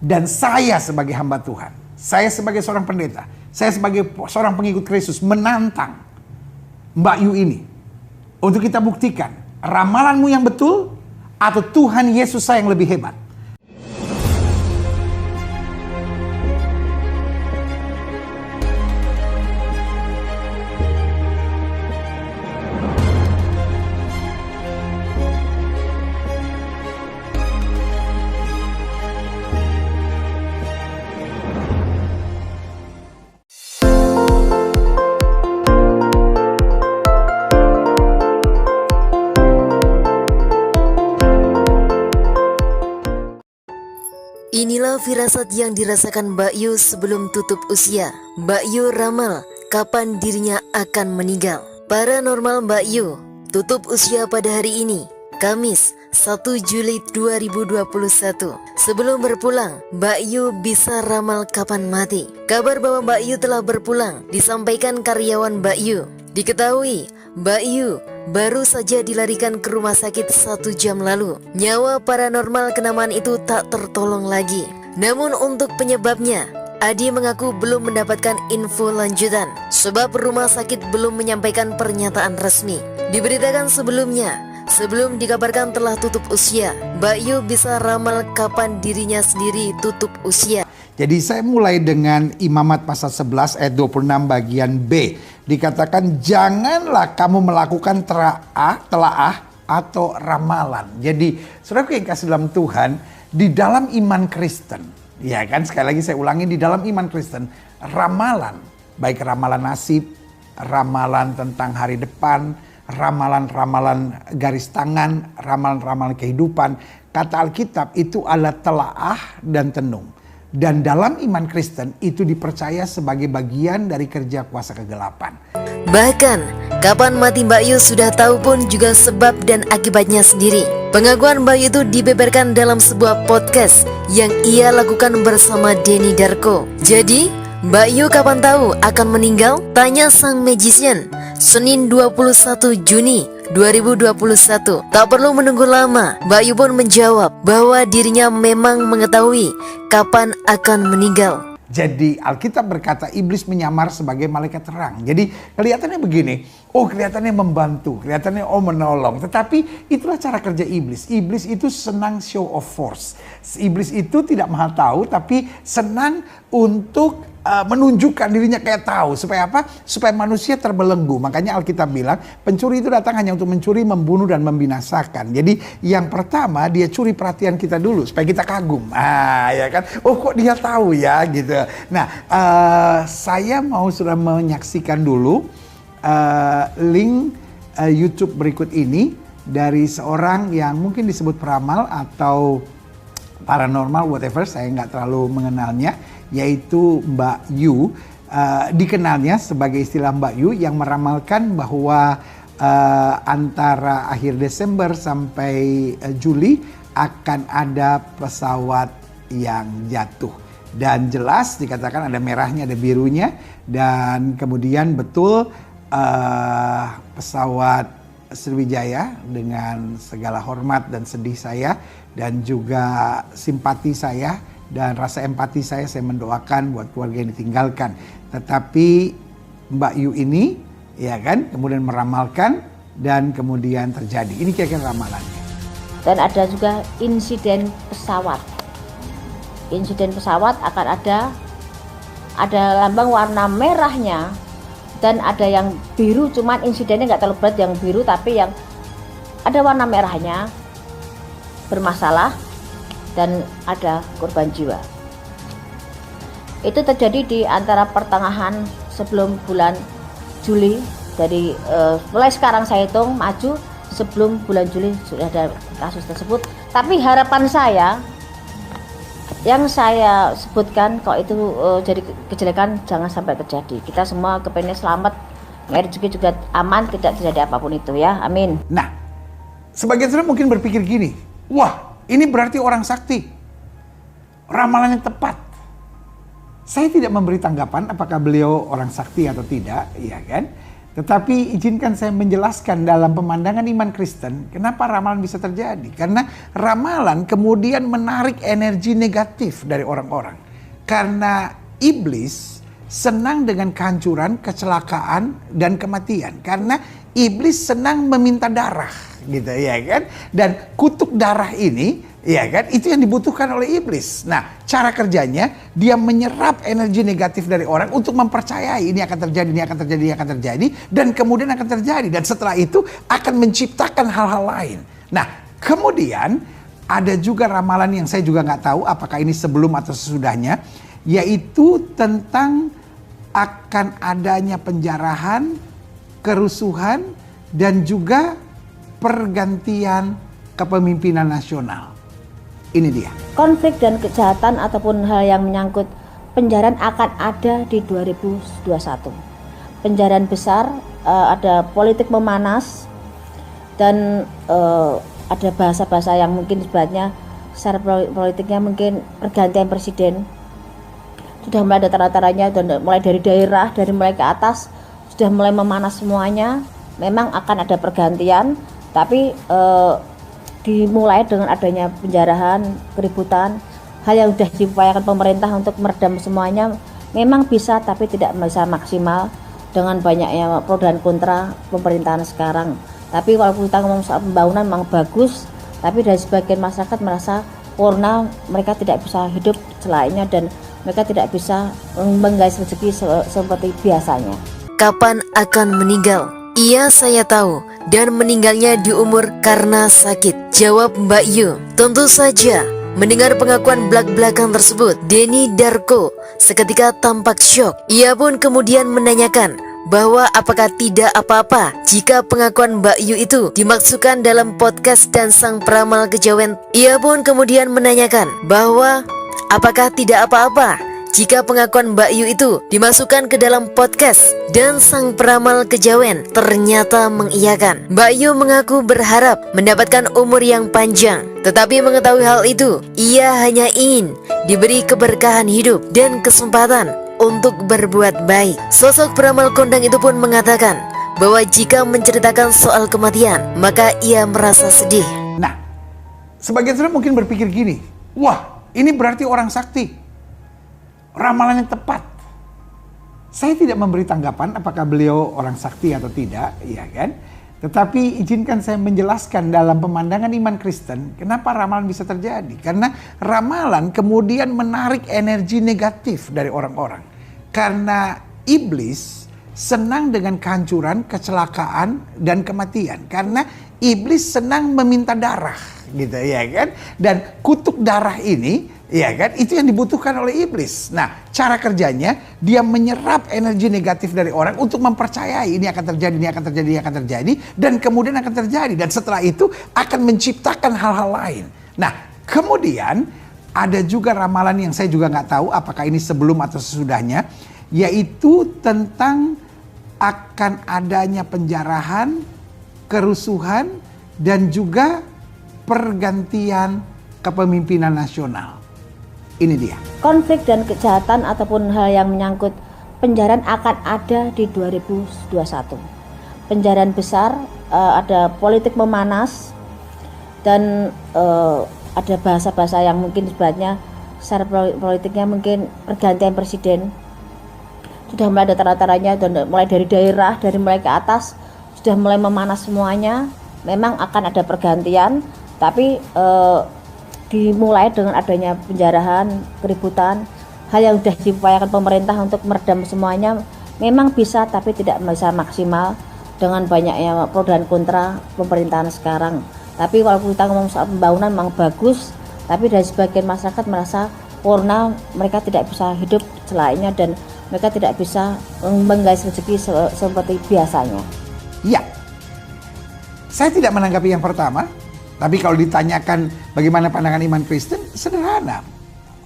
Dan saya sebagai hamba Tuhan, saya sebagai seorang pendeta, saya sebagai seorang pengikut Kristus menantang Mbak Yu ini untuk kita buktikan ramalanmu yang betul atau Tuhan Yesus saya yang lebih hebat. Inilah firasat yang dirasakan Mbak Yu sebelum tutup usia. Mbak Yu ramal kapan dirinya akan meninggal. Paranormal Mbak Yu tutup usia pada hari ini, Kamis 1 Juli 2021. Sebelum berpulang, Mbak Yu bisa ramal kapan mati. Kabar bahwa Mbak Yu telah berpulang disampaikan karyawan Mbak Yu. Diketahui Mbak Yu baru saja dilarikan ke rumah sakit 1 jam lalu. Nyawa paranormal kenamaan itu tak tertolong lagi. Namun untuk penyebabnya, Adi mengaku belum mendapatkan info lanjutan sebab rumah sakit belum menyampaikan pernyataan resmi. Diberitakan sebelumnya, sebelum dikabarkan telah tutup usia, Mbak Yu bisa ramal kapan dirinya sendiri tutup usia. Jadi saya mulai dengan Imamat pasal 11 ayat 26 bagian B. Dikatakan janganlah kamu melakukan telaah atau ramalan. Jadi saudara yang kasih dalam Tuhan, di dalam iman Kristen, ya kan, sekali lagi saya ulangi, di dalam iman Kristen, ramalan, baik ramalan nasib, ramalan tentang hari depan, ramalan-ramalan garis tangan, ramalan-ramalan kehidupan, kata Alkitab itu adalah telaah dan tenung. Dan dalam iman Kristen itu dipercaya sebagai bagian dari kerja kuasa kegelapan. Bahkan kapan mati Mbak Yu sudah tahu pun juga sebab dan akibatnya sendiri. Pengakuan Mbak Yu itu dibeberkan dalam sebuah podcast yang ia lakukan bersama Denny Darko. Jadi Mbak Yu kapan tahu akan meninggal? Tanya sang magician. Senin 21 Juni 2021. Tak perlu menunggu lama, Mbak Yu pun menjawab bahwa dirinya memang mengetahui kapan akan meninggal. Jadi Alkitab berkata iblis menyamar sebagai malaikat terang. Jadi kelihatannya begini, kelihatannya membantu, kelihatannya menolong. Tetapi itulah cara kerja iblis. Iblis itu senang show of force. Iblis itu tidak maha tahu tapi senang untuk menunjukkan dirinya kayak tahu. Supaya apa? Supaya manusia terbelenggu. Makanya Alkitab bilang pencuri itu datang hanya untuk mencuri, membunuh dan membinasakan. Jadi yang pertama dia curi perhatian kita dulu supaya kita kagum. Ya kan? Kok dia tahu ya gitu. Nah, saya mau sudah menyaksikan dulu link YouTube berikut ini dari seorang yang mungkin disebut peramal atau paranormal whatever, saya nggak terlalu mengenalnya, yaitu Mbak Yu. Dikenalnya sebagai istilah Mbak Yu yang meramalkan bahwa antara akhir Desember sampai Juli akan ada pesawat yang jatuh. Dan jelas dikatakan ada merahnya, ada birunya. Dan kemudian betul pesawat Sriwijaya, dengan segala hormat dan sedih saya dan juga simpati saya dan rasa empati saya mendoakan buat keluarga yang ditinggalkan. Tetapi Mbak Yu ini ya kan kemudian meramalkan dan kemudian terjadi. Ini kira-kira ramalannya. Dan ada juga insiden pesawat. Insiden pesawat akan ada lambang warna merahnya dan ada yang biru, cuman insidennya nggak terlalu berat yang biru, tapi yang ada warna merahnya bermasalah dan ada korban jiwa. Itu terjadi di antara pertengahan sebelum bulan Juli. Dari mulai sekarang saya hitung maju sebelum bulan Juli sudah ada kasus tersebut. Tapi harapan saya yang saya sebutkan, kalau itu jadi kejelekan jangan sampai terjadi. Kita semua kepengen selamat, rezeki juga aman, tidak terjadi apapun itu ya, amin. Nah, sebagian saudara mungkin berpikir gini, wah ini berarti orang sakti, ramalannya tepat. Saya tidak memberi tanggapan apakah beliau orang sakti atau tidak, ya kan? Tetapi izinkan saya menjelaskan dalam pemandangan iman Kristen, kenapa ramalan bisa terjadi. Karena ramalan kemudian menarik energi negatif dari orang-orang. Karena iblis senang dengan kehancuran, kecelakaan, dan kematian. Karena iblis senang meminta darah, gitu ya kan. Dan kutuk darah ini, ya kan, itu yang dibutuhkan oleh iblis. Nah, cara kerjanya dia menyerap energi negatif dari orang untuk mempercayai ini akan terjadi, ini akan terjadi, ini akan terjadi, dan kemudian akan terjadi. Dan setelah itu akan menciptakan hal-hal lain. Nah, kemudian ada juga ramalan yang saya juga nggak tahu apakah ini sebelum atau sesudahnya, yaitu tentang akan adanya penjarahan, kerusuhan, dan juga pergantian kepemimpinan nasional. Ini dia. Konflik dan kejahatan ataupun hal yang menyangkut penjarahan akan ada di 2021. Penjarahan besar, ada politik memanas, dan ada bahasa-bahasa yang mungkin sebenarnya secara politiknya mungkin pergantian presiden. Sudah mulai ada tanda-tandanya, mulai dari daerah, dari mulai ke atas sudah mulai memanas semuanya. Memang akan ada pergantian, tapi dimulai dengan adanya penjarahan, keributan, hal yang sudah diupayakan pemerintah untuk meredam semuanya memang bisa, tapi tidak bisa maksimal dengan banyaknya pro dan kontra pemerintahan sekarang. Tapi kalau kita ngomong soal pembangunan memang bagus, tapi dari sebagian masyarakat merasa karena mereka tidak bisa hidup selainnya dan mereka tidak bisa menggais rezeki seperti biasanya. Kapan akan meninggal? Iya, saya tahu. Dan meninggalnya di umur karena sakit, jawab Mbak Yu. Tentu saja. Mendengar pengakuan belak-belakan tersebut, Denny Darko seketika tampak syok. Ia pun kemudian menanyakan bahwa apakah tidak apa-apa jika pengakuan Mbak Yu itu dimaksudkan dalam podcast dan sang peramal kejawen. Ia pun kemudian menanyakan bahwa apakah tidak apa-apa jika pengakuan Mbak Yu itu dimasukkan ke dalam podcast, dan sang peramal kejawen ternyata mengiyakan. Mbak Yu mengaku berharap mendapatkan umur yang panjang, tetapi mengetahui hal itu, ia hanya ingin diberi keberkahan hidup dan kesempatan untuk berbuat baik. Sosok peramal kondang itu pun mengatakan bahwa jika menceritakan soal kematian, maka ia merasa sedih. Nah, sebagian saudara mungkin berpikir gini, wah, ini berarti orang sakti. Ramalannya tepat. Saya tidak memberi tanggapan apakah beliau orang sakti atau tidak, ya kan? Tetapi izinkan saya menjelaskan dalam pemandangan iman Kristen, kenapa ramalan bisa terjadi. Karena ramalan kemudian menarik energi negatif dari orang-orang. Karena iblis senang dengan kehancuran, kecelakaan, dan kematian. Karena iblis senang meminta darah, gitu ya kan? Dan kutuk darah ini, ya kan, itu yang dibutuhkan oleh iblis. Nah, cara kerjanya dia menyerap energi negatif dari orang untuk mempercayai ini akan terjadi, ini akan terjadi, ini akan terjadi, dan kemudian akan terjadi. Dan setelah itu akan menciptakan hal-hal lain. Nah, kemudian ada juga ramalan yang saya juga nggak tahu apakah ini sebelum atau sesudahnya, yaitu tentang akan adanya penjarahan, kerusuhan, dan juga pergantian kepemimpinan nasional. Ini dia. Konflik dan kejahatan ataupun hal yang menyangkut penjarahan akan ada di 2021. Penjarahan besar, ada politik memanas, dan ada bahasa-bahasa yang mungkin sebenarnya secara politiknya mungkin pergantian presiden. Sudah mulai ada tanda-tandanya, mulai dari daerah, dari mulai ke atas sudah mulai memanas semuanya. Memang akan ada pergantian, tapi dimulai dengan adanya penjarahan, keributan, hal yang sudah diupayakan pemerintah untuk meredam semuanya memang bisa, tapi tidak bisa maksimal dengan banyaknya pro dan kontra pemerintahan sekarang. Tapi kalau kita ngomong soal pembangunan memang bagus, tapi dari sebagian masyarakat merasa karena mereka tidak bisa hidup selainnya dan mereka tidak bisa menggais rezeki seperti biasanya. Ya, saya tidak menanggapi yang pertama, tapi kalau ditanyakan bagaimana pandangan iman Kristen, sederhana.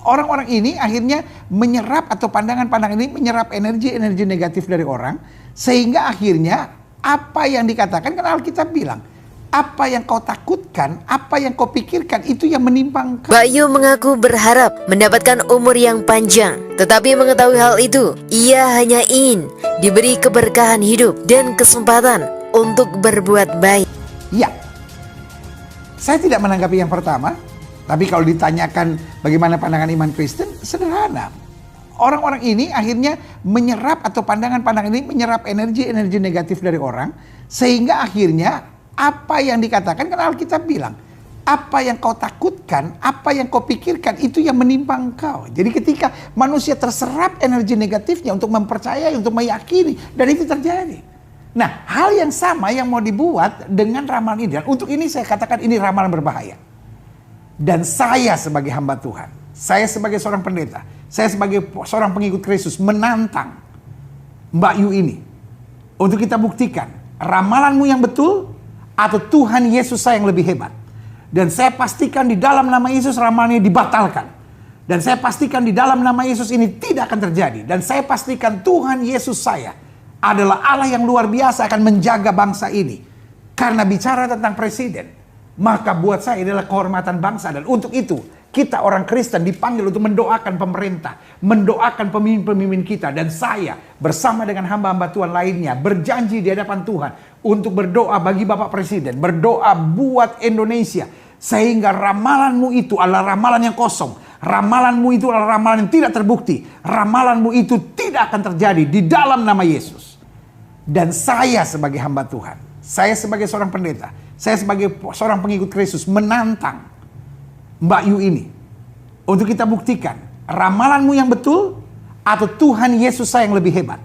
Orang-orang ini akhirnya menyerap, atau pandangan-pandangan ini menyerap energi-energi negatif dari orang, sehingga akhirnya apa yang dikatakan, kan Alkitab bilang, apa yang kau takutkan, apa yang kau pikirkan, itu yang menimpa engkau. Mbak Yu mengaku berharap mendapatkan umur yang panjang, tetapi mengetahui hal itu, ia hanya ingin diberi keberkahan hidup dan kesempatan untuk berbuat baik. Ya, saya tidak menanggapi yang pertama, tapi kalau ditanyakan bagaimana pandangan iman Kristen, sederhana. Orang-orang ini akhirnya menyerap atau pandangan-pandangan ini menyerap energi-energi negatif dari orang, sehingga akhirnya apa yang dikatakan, kan Alkitab bilang, apa yang kau takutkan, apa yang kau pikirkan, itu yang menimpa engkau. Jadi ketika manusia terserap energi negatifnya untuk mempercayai, untuk meyakini, dan itu terjadi. Nah, hal yang sama yang mau dibuat dengan ramalan ini. Dan untuk ini saya katakan ini ramalan berbahaya. Dan saya sebagai hamba Tuhan, saya sebagai seorang pendeta, saya sebagai seorang pengikut Kristus menantang Mbak Yu ini untuk kita buktikan ramalanmu yang betul atau Tuhan Yesus saya yang lebih hebat. Dan saya pastikan di dalam nama Yesus ramalannya dibatalkan. Dan saya pastikan di dalam nama Yesus ini tidak akan terjadi. Dan saya pastikan Tuhan Yesus saya adalah Allah yang luar biasa akan menjaga bangsa ini. Karena bicara tentang presiden, maka buat saya adalah kehormatan bangsa. Dan untuk itu kita orang Kristen dipanggil untuk mendoakan pemerintah, mendoakan pemimpin-pemimpin kita. Dan saya bersama dengan hamba-hamba Tuhan lainnya berjanji di hadapan Tuhan untuk berdoa bagi Bapak Presiden, berdoa buat Indonesia, sehingga ramalanmu itu adalah ramalan yang kosong, ramalanmu itu adalah ramalan yang tidak terbukti, ramalanmu itu tidak akan terjadi di dalam nama Yesus. Dan saya sebagai hamba Tuhan, saya sebagai seorang pendeta, saya sebagai seorang pengikut Kristus menantang Mbak Yu ini untuk kita buktikan ramalanmu yang betul atau Tuhan Yesus saya yang lebih hebat.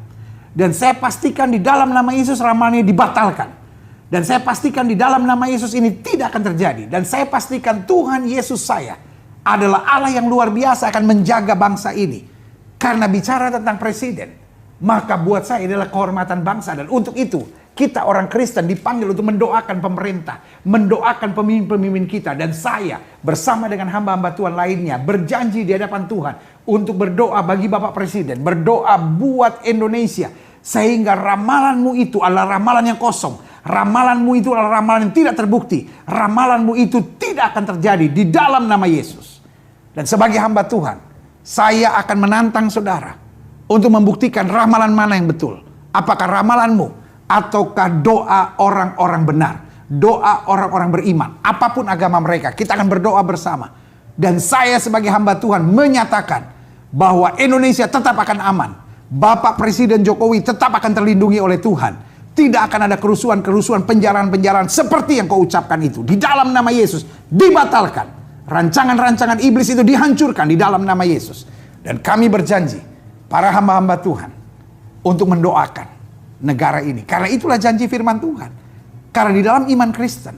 Dan saya pastikan di dalam nama Yesus ramalannya dibatalkan. Dan saya pastikan di dalam nama Yesus ini tidak akan terjadi. Dan saya pastikan Tuhan Yesus saya adalah Allah yang luar biasa akan menjaga bangsa ini. Karena bicara tentang presiden, maka buat saya adalah kehormatan bangsa. Dan untuk itu kita orang Kristen dipanggil untuk mendoakan pemerintah, mendoakan pemimpin-pemimpin kita. Dan saya bersama dengan hamba-hamba Tuhan lainnya berjanji di hadapan Tuhan untuk berdoa bagi Bapak Presiden, berdoa buat Indonesia, sehingga ramalanmu itu adalah ramalan yang kosong, ramalanmu itu adalah ramalan yang tidak terbukti, ramalanmu itu tidak akan terjadi di dalam nama Yesus. Dan sebagai hamba Tuhan, saya akan menantang saudara untuk membuktikan ramalan mana yang betul. Apakah ramalanmu ataukah doa orang-orang benar, doa orang-orang beriman, apapun agama mereka, kita akan berdoa bersama. Dan saya sebagai hamba Tuhan menyatakan bahwa Indonesia tetap akan aman. Bapak Presiden Jokowi tetap akan terlindungi oleh Tuhan. Tidak akan ada kerusuhan-kerusuhan, penjarahan-penjarahan seperti yang kau ucapkan itu. Di dalam nama Yesus dibatalkan. Rancangan-rancangan iblis itu dihancurkan di dalam nama Yesus. Dan kami berjanji, para hamba-hamba Tuhan, untuk mendoakan negara ini. Karena itulah janji firman Tuhan. Karena di dalam iman Kristen,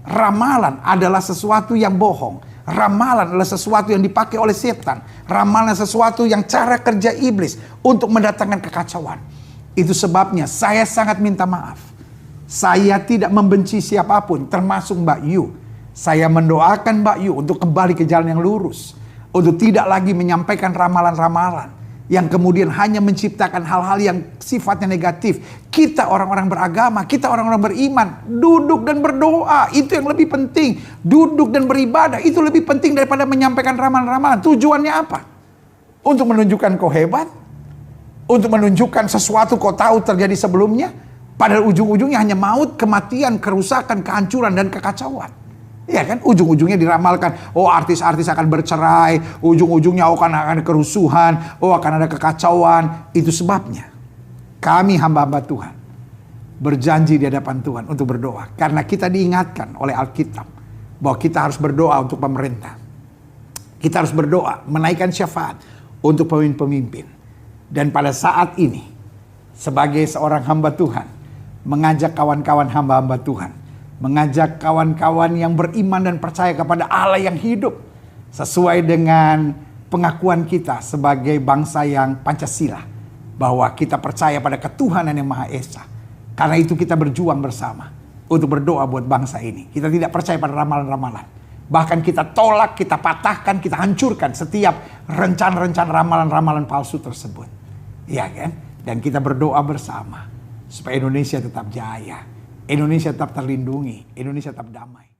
ramalan adalah sesuatu yang bohong. Ramalan adalah sesuatu yang dipakai oleh setan. Ramalan adalah sesuatu yang cara kerja iblis untuk mendatangkan kekacauan. Itu sebabnya saya sangat minta maaf. Saya tidak membenci siapapun, termasuk Mbak Yu. Saya mendoakan Mbak Yu untuk kembali ke jalan yang lurus. Untuk tidak lagi menyampaikan ramalan-ramalan yang kemudian hanya menciptakan hal-hal yang sifatnya negatif. Kita orang-orang beragama, kita orang-orang beriman, duduk dan berdoa, itu yang lebih penting. Duduk dan beribadah, itu lebih penting daripada menyampaikan ramalan-ramalan. Tujuannya apa? Untuk menunjukkan kau hebat? Untuk menunjukkan sesuatu kau tahu terjadi sebelumnya? Padahal ujung-ujungnya hanya maut, kematian, kerusakan, kehancuran, dan kekacauan. Ya kan, ujung-ujungnya diramalkan, oh artis-artis akan bercerai, ujung-ujungnya akan ada kerusuhan, oh akan ada kekacauan. Itu sebabnya kami hamba-hamba Tuhan berjanji di hadapan Tuhan untuk berdoa. Karena kita diingatkan oleh Alkitab bahwa kita harus berdoa untuk pemerintah. Kita harus berdoa, menaikkan syafaat untuk pemimpin-pemimpin. Dan pada saat ini, sebagai seorang hamba Tuhan, mengajak kawan-kawan hamba-hamba Tuhan, mengajak kawan-kawan yang beriman dan percaya kepada Allah yang hidup, sesuai dengan pengakuan kita sebagai bangsa yang Pancasila, bahwa kita percaya pada ketuhanan yang Maha Esa. Karena itu kita berjuang bersama untuk berdoa buat bangsa ini. Kita tidak percaya pada ramalan-ramalan. Bahkan kita tolak, kita patahkan, kita hancurkan setiap rencana-rencana ramalan-ramalan palsu tersebut. Iya kan? Dan kita berdoa bersama supaya Indonesia tetap jaya, Indonesia tetap terlindungi, Indonesia tetap damai.